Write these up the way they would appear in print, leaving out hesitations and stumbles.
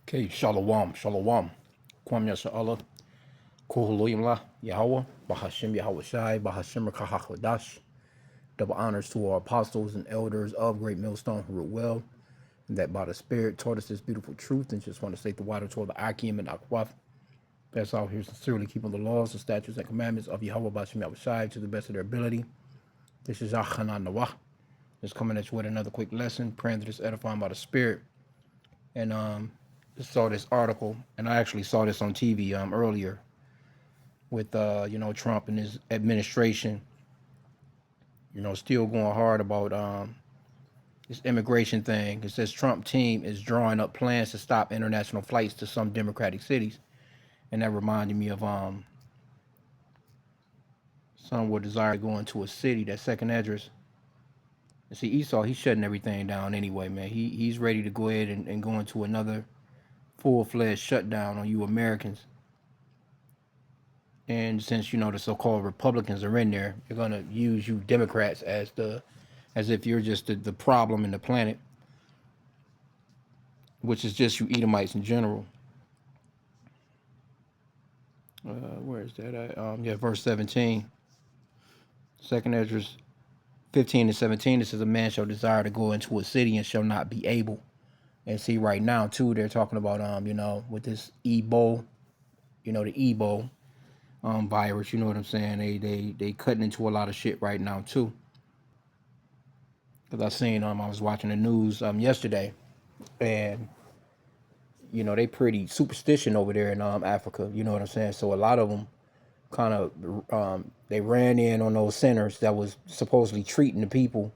Okay, shalom, shalom. Kwam Yasha'Allah, Kuhulayimla, Yahweh, Bahashim Yahweh Shai, Bahashim Rakahakwadash. Double honors to our apostles and elders of Great Millstone who wrote well, and that by the Spirit taught us this beautiful truth, and just want to state the water toward the H.I.M and Akwaf. That's out here sincerely keeping the laws, the statutes, and commandments of Yahweh Bahashim Yahweh Shai to the best of their ability. This is Achanan Nawah. Just coming at you with another quick lesson, praying that it's edifying by the Spirit. And just saw this article, and I actually saw this on TV earlier with Trump and his administration, still going hard about this immigration thing. It says Trump team is drawing up plans to stop international flights to some democratic cities, and that reminded me of some would desire going to a city, that second address. And see, Esau, he's shutting everything down anyway, man. He's ready to go ahead and go into another full-fledged shutdown on you Americans. And since the so-called Republicans are in there, they're gonna use you Democrats as if you're just the problem in the planet, which is just you Edomites in general. Where is that at? Yeah, verse 17. Second Ezra 15 and 17. It says, a man shall desire to go into a city and shall not be able. And see, right now too, they're talking about with this Ebola, the Ebola virus. You know what I'm saying? They cutting into a lot of shit right now too. Because I seen I was watching the news yesterday, and they pretty superstition over there in Africa. You know what I'm saying? So a lot of them kind of they ran in on those centers that was supposedly treating the people,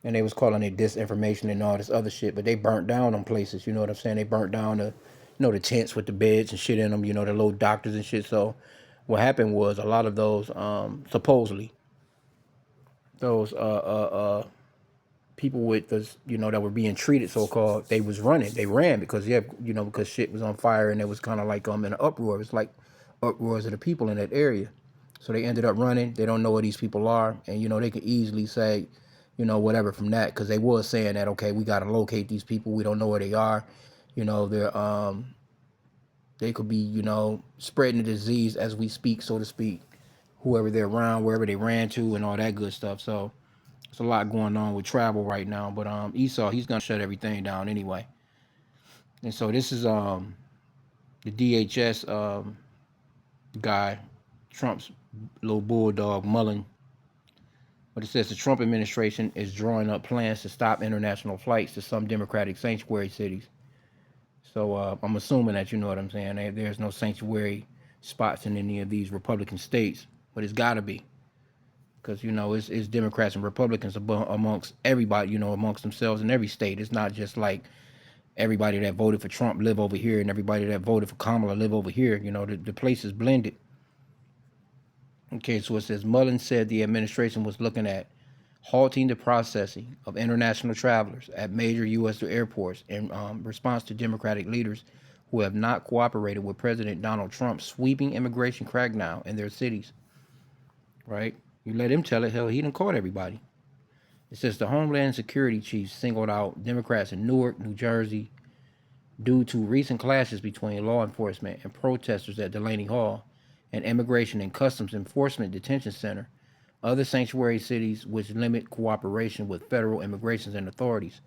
and they was calling it disinformation and all this other shit. But they burnt down them places. You know what I'm saying? They burnt down the tents with the beds and shit in them. The little doctors and shit. So what happened was a lot of those supposedly those people with this, that were being treated, so called, they was running. They ran because because shit was on fire, and it was kind of like in an uproar. It was like uproars of the people in that area. So they ended up running. They don't know where these people are, and they could easily say, whatever from that, because they was saying that, okay, we got to locate these people. We don't know where they are. They could be spreading the disease as we speak, so to speak. Whoever they're around, wherever they ran to, and all that good stuff. So there's a lot going on with travel right now, but Esau, he's gonna shut everything down anyway. And so this is the DHS guy, Trump's little bulldog Mullen. But it says the Trump administration is drawing up plans to stop international flights to some Democratic sanctuary cities. So I'm assuming that you know what I'm saying. There's no sanctuary spots in any of these Republican states, but it's got to be, because it's Democrats and Republicans amongst everybody, amongst themselves in every state. It's not just like everybody that voted for Trump live over here and everybody that voted for Kamala live over here. The place is blended. Okay, so it says Mullen said the administration was looking at halting the processing of international travelers at major U.S. airports in response to Democratic leaders who have not cooperated with President Donald Trump's sweeping immigration crackdown in their cities. Right? You let him tell it. Hell, he done caught everybody. It says the Homeland Security chief singled out Democrats in Newark, New Jersey, due to recent clashes between law enforcement and protesters at Delaney Hall, an Immigration and Customs Enforcement Detention Center. Other sanctuary cities which limit cooperation with federal immigration and authorities,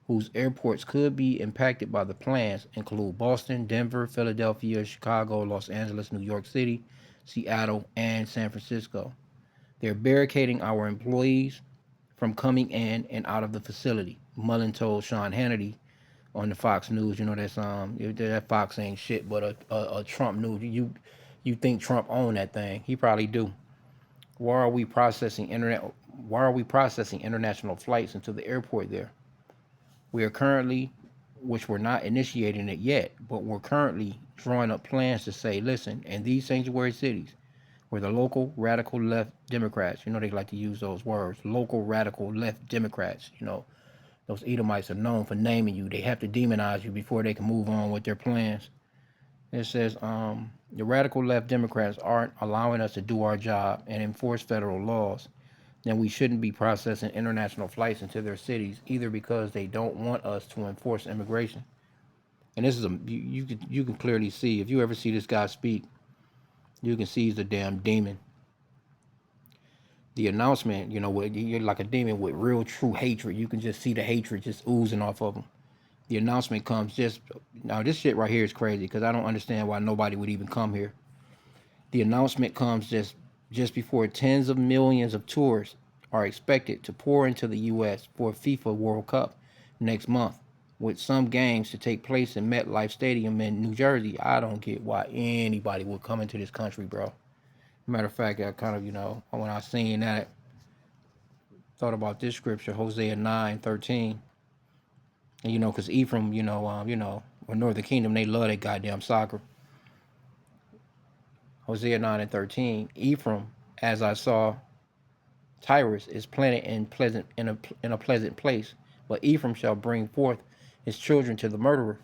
whose airports could be impacted by the plans, include Boston, Denver, Philadelphia, Chicago, Los Angeles, New York City, Seattle, and San Francisco. They're barricading our employees from coming in and out of the facility, Mullen told Sean Hannity on the Fox News. That Fox ain't shit but a Trump news. You think Trump owned that thing? He probably do. Why are we processing international flights into the airport there? We are currently, which we're not initiating it yet, but we're currently drawing up plans to say, listen, in these sanctuary cities, where the local radical left Democrats, they like to use those words, local radical left Democrats, those Edomites are known for naming you. They have to demonize you before they can move on with their plans. It says the radical left Democrats aren't allowing us to do our job and enforce federal laws. Then we shouldn't be processing international flights into their cities, either because they don't want us to enforce immigration. And this is you can clearly see, if you ever see this guy speak, you can see he's a damn demon. The announcement, you're like a demon with real true hatred. You can just see the hatred just oozing off of him. The announcement comes just now. This shit right here is crazy because I don't understand why nobody would even come here. The announcement comes just before tens of millions of tourists are expected to pour into the U.S. for a FIFA World Cup next month, with some games to take place in MetLife Stadium in New Jersey. I don't get why anybody would come into this country, bro. Matter of fact, I kind of, when I seen that, thought about this scripture, Hosea 9:13. And, because Ephraim, or Northern Kingdom, they love that goddamn soccer. Hosea 9:13. Ephraim, as I saw, Tyrus is planted in a pleasant place, but Ephraim shall bring forth his children to the murderer.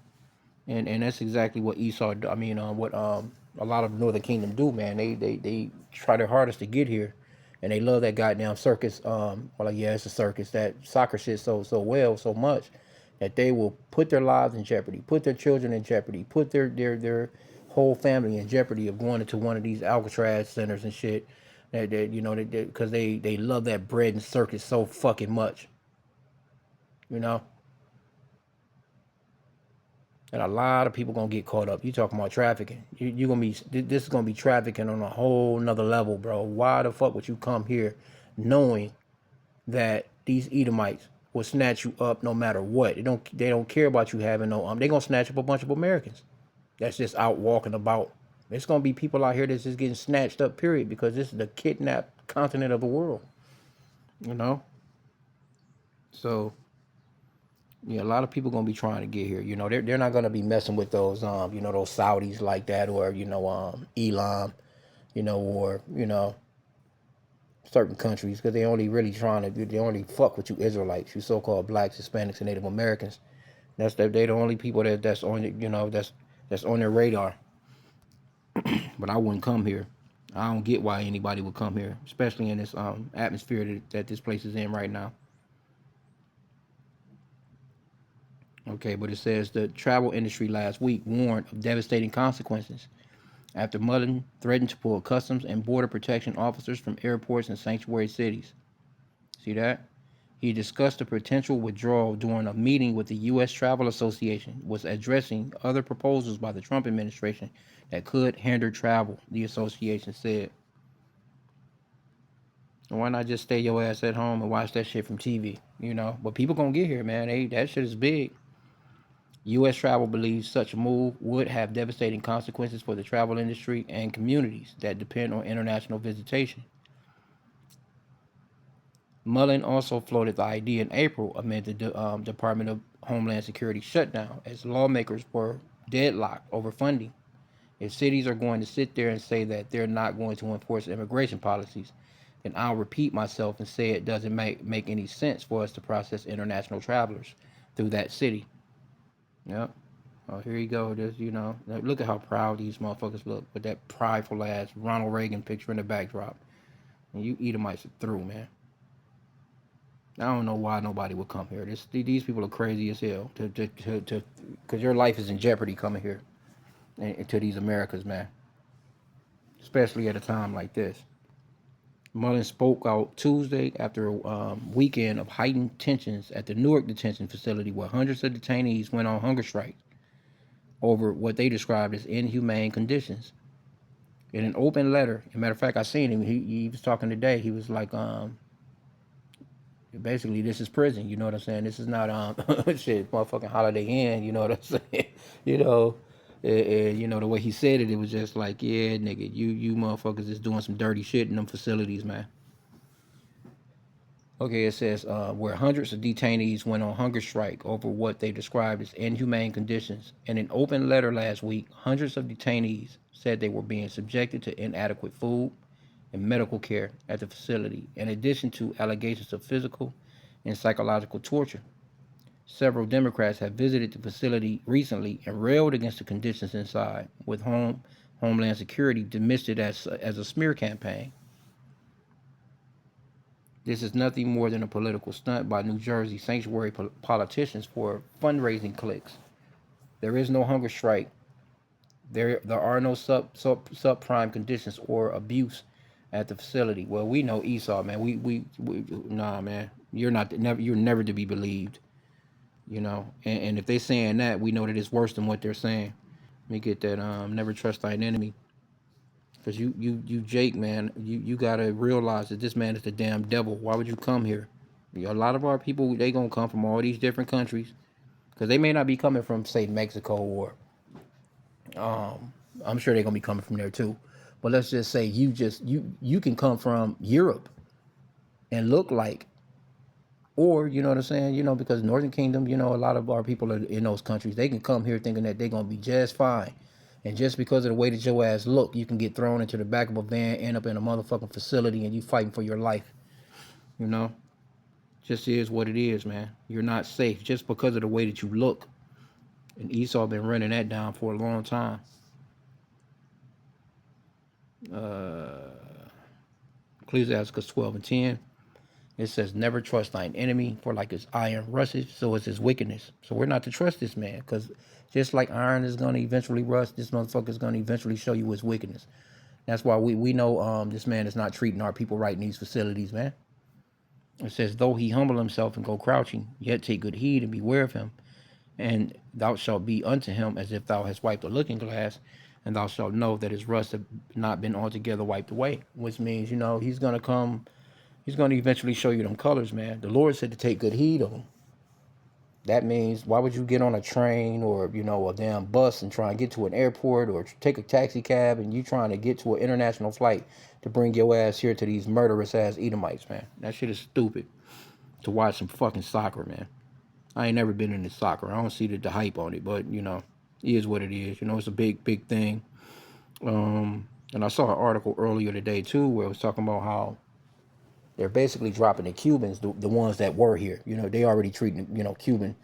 And that's exactly what Esau. I mean, what a lot of Northern Kingdom do, man. They try their hardest to get here, and they love that goddamn circus. Well, like, yeah, it's a circus. That soccer shit so well so much that they will put their lives in jeopardy, put their children in jeopardy, put their whole family in jeopardy of going into one of these Alcatraz centers and shit. That because they love that bread and circus so fucking much, you know. And a lot of people gonna get caught up. You talking about trafficking? You gonna be this is gonna be trafficking on a whole nother level, bro. Why the fuck would you come here, knowing that these Edomites will snatch you up no matter what? They don't care about you having no They gonna snatch up a bunch of Americans that's just out walking about. It's gonna be people out here that's just getting snatched up. Period, because this is the kidnapped continent of the world. You know, so yeah, a lot of people gonna be trying to get here. They're not gonna be messing with those those Saudis like that, or Elam, or certain countries, because they only really trying to they only fuck with you Israelites, you so-called blacks, Hispanics, and Native Americans. They the only people that's on that's on their radar. But I wouldn't come here. I don't get why anybody would come here, especially in this atmosphere that this place is in right now. Okay, but it says the travel industry last week warned of devastating consequences after Mullen threatened to pull customs and border protection officers from airports and sanctuary cities. See that? He discussed the potential withdrawal during a meeting with the U.S. Travel Association, was addressing other proposals by the Trump administration that could hinder travel, the association said. And why not just stay your ass at home and watch that shit from TV? But people gonna get here, man. That shit is big. U.S. Travel believes such a move would have devastating consequences for the travel industry and communities that depend on international visitation. Mullen also floated the idea in April amid the Department of Homeland Security shutdown as lawmakers were deadlocked over funding. If cities are going to sit there and say that they're not going to enforce immigration policies, then I'll repeat myself and say it doesn't make any sense for us to process international travelers through that city. Yep. Oh, here you go. Look at how proud these motherfuckers look with that prideful ass Ronald Reagan picture in the backdrop. And you Edomites are through, man. I don't know why nobody would come here. These people are crazy as hell because your life is in jeopardy coming here and to these Americas, man. Especially at a time like this. Mullins spoke out Tuesday after a weekend of heightened tensions at the Newark detention facility, where hundreds of detainees went on hunger strikes over what they described as inhumane conditions. In an open letter, as a matter of fact, I seen him. He was talking today. He was like, basically, this is prison. You know what I'm saying? This is not shit, motherfucking Holiday Inn. You know what I'm saying? you know, the way he said it, it was just like, yeah, nigga, you motherfuckers is doing some dirty shit in them facilities, man. Okay, it says where hundreds of detainees went on hunger strike over what they described as inhumane conditions. In an open letter last week, hundreds of detainees said they were being subjected to inadequate food and medical care at the facility, in addition to allegations of physical and psychological torture. Several Democrats have visited the facility recently and railed against the conditions inside, with Homeland Security dismissed it as a smear campaign. This is nothing more than a political stunt by New Jersey sanctuary politicians for fundraising clicks. There is no hunger strike. There are no subprime conditions or abuse at the facility. Well, we know Esau, man. We nah, man. You're never to be believed. And if they saying that, we know that it's worse than what they're saying. Let me get that. Never trust thine enemy. Cause you Jake, man. You gotta realize that this man is the damn devil. Why would you come here? A lot of our people, they gonna come from all these different countries. Cause they may not be coming from, say, Mexico, or I'm sure they're gonna be coming from there too. But let's just say you can come from Europe and look like, or you know what I'm saying, because Northern Kingdom, a lot of our people are in those countries. They can come here thinking that they're gonna be just fine. And just because of the way that your ass look, you can get thrown into the back of a van, end up in a motherfucking facility, and you fighting for your life. You know, just is what it is, man. You're not safe just because of the way that you look. And Esau been running that down for a long time. Ecclesiasticus 12:10. It says, "Never trust thine enemy, for like his iron rusteth, so is his wickedness." So we're not to trust this man, because just like iron is going to eventually rust, this motherfucker is going to eventually show you his wickedness. That's why we know this man is not treating our people right in these facilities, man. It says, "Though he humble himself and go crouching, yet take good heed and beware of him. And thou shalt be unto him as if thou hast wiped a looking glass, and thou shalt know that his rust have not been altogether wiped away." Which means, he's going to come. He's going to eventually show you them colors, man. The Lord said to take good heed of them. That means, why would you get on a train, or a damn bus and try and get to an airport, or take a taxi cab and you trying to get to an international flight to bring your ass here to these murderous ass Edomites, man? That shit is stupid. To watch some fucking soccer, man. I ain't never been into soccer. I don't see the hype on it, but it is what it is. It's a big thing. And I saw an article earlier today too, where it was talking about how they're basically dropping the Cubans, the ones that were here. They already treating Cuba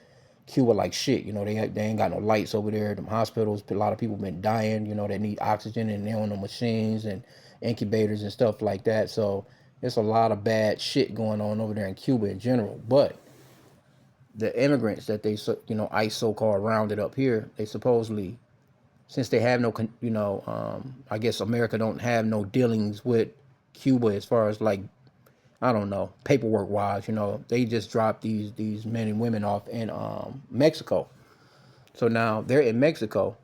like shit. They ain't got no lights over there. Them hospitals, a lot of people been dying. That need oxygen, and they on the machines and incubators and stuff like that. So there's a lot of bad shit going on over there in Cuba in general. But the immigrants that they ICE so-called rounded up here, they supposedly, since they have no I guess America don't have no dealings with Cuba as far as, like, I don't know, paperwork wise, they just dropped these men and women off in Mexico. So now they're in Mexico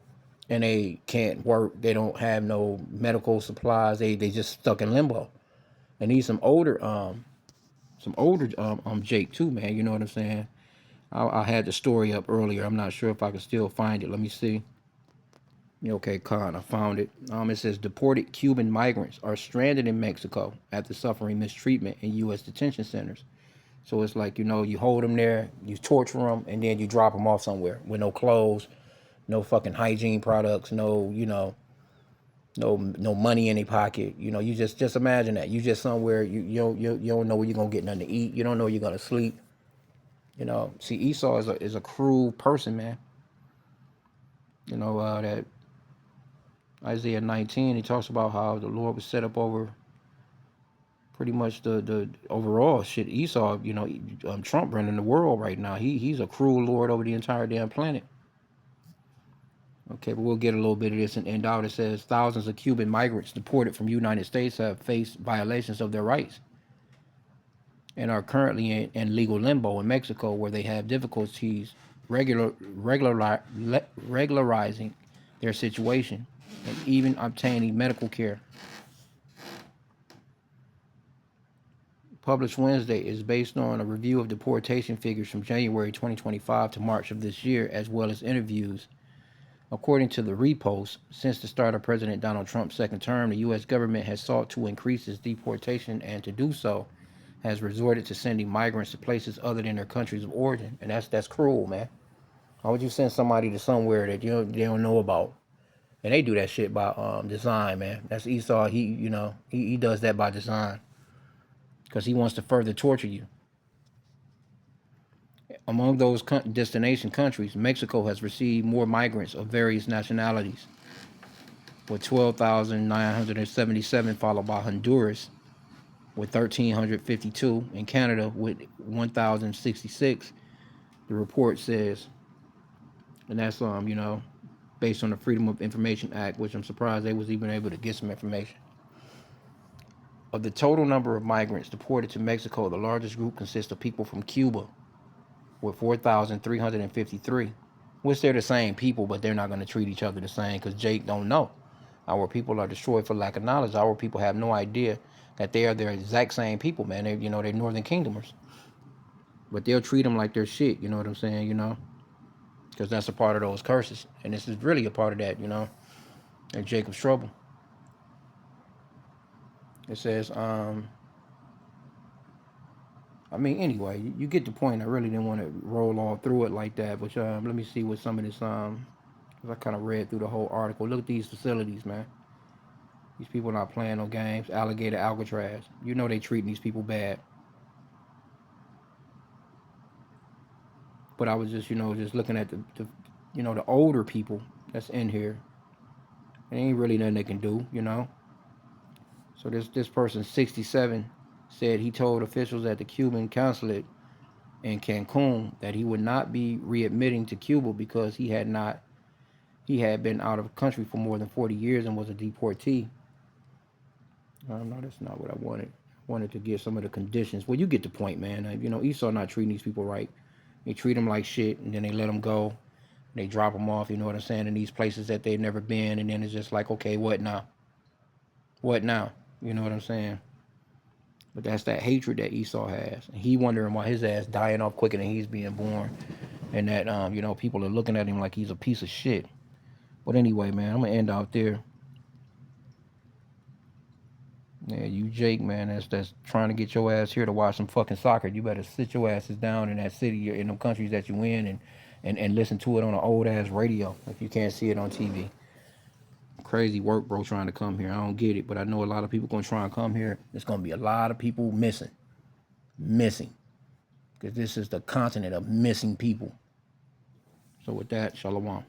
and they can't work. They don't have no medical supplies. They just stuck in limbo. They need some older Jake too, man. You know what I'm saying? I had the story up earlier. I'm not sure if I can still find it. Let me see. Okay, Con, I found it. It says deported Cuban migrants are stranded in Mexico after suffering mistreatment in U.S. detention centers. So it's like, you hold them there, you torture them, and then you drop them off somewhere with no clothes, no fucking hygiene products, no money in their pocket. You just imagine that. You just somewhere, you don't know where you're going to get nothing to eat. You don't know where you're going to sleep. See, Esau is a cruel person, man. That Isaiah 19, he talks about how the Lord was set up over pretty much the overall shit. Esau, Trump running the world right now. He's a cruel Lord over the entire damn planet. Okay, but we'll get a little bit of this and out. It says thousands of Cuban migrants deported from the United States have faced violations of their rights and are currently in legal limbo in Mexico, where they have difficulties regularizing their situation and even obtaining medical care. Published Wednesday is based on a review of deportation figures from January 2025 to March of this year, as well as interviews. According to the repost, since the start of President Donald Trump's second term, the U.S. government has sought to increase its deportation, and to do so has resorted to sending migrants to places other than their countries of origin. And that's cruel, man. Why would you send somebody to somewhere that they don't know about? And they do that shit by design, man. That's Esau. He does that by design because he wants to further torture you. Among those destination countries, Mexico has received more migrants of various nationalities, with 12,977, followed by Honduras with 1,352, and Canada with 1,066. The report says and that's based on the Freedom of Information Act, which I'm surprised they was even able to get some information. Of the total number of migrants deported to Mexico, the largest group consists of people from Cuba, with 4,353. Which they're the same people, but they're not going to treat each other the same because Jake don't know. Our people are destroyed for lack of knowledge. Our people have no idea that they are their exact same people, man. They're Northern Kingdomers, but they'll treat them like they're shit. You know what I'm saying? Because that's a part of those curses, and this is really a part of that. At Jacob's trouble. It says, I mean, anyway, you get the point. I really didn't want to roll all through it like that, but let me see what some of this 'cause I kind of read through the whole article. Look at these facilities, man. These people not playing no games. Alligator, Alcatraz. They treating these people bad. But I was just looking at the older people that's in here. There ain't really nothing they can do. So this person, 67, said he told officials at the Cuban consulate in Cancun that he would not be readmitting to Cuba because he had been out of the country for more than 40 years and was a deportee. No, that's not what I wanted. I wanted to give some of the conditions. Well, you get the point, man. Esau not treating these people right. They treat them like shit, and then they let them go. They drop them off, you know what I'm saying, in these places that they've never been, and then it's just like, okay, what now? What now? You know what I'm saying? But that's that hatred that Esau has. And he wondering why his ass dying off quicker than he's being born, and that people are looking at him like he's a piece of shit. But anyway, man, I'm gonna end out there. Yeah, you Jake, man, that's trying to get your ass here to watch some fucking soccer. You better sit your asses down in that city, in them countries that you in, and listen to it on an old ass radio if you can't see it on TV. Crazy work, bro, trying to come here. I don't get it, but I know a lot of people gonna try and come here. There's gonna be a lot of people missing, because this is the continent of missing people. So with that, shalom.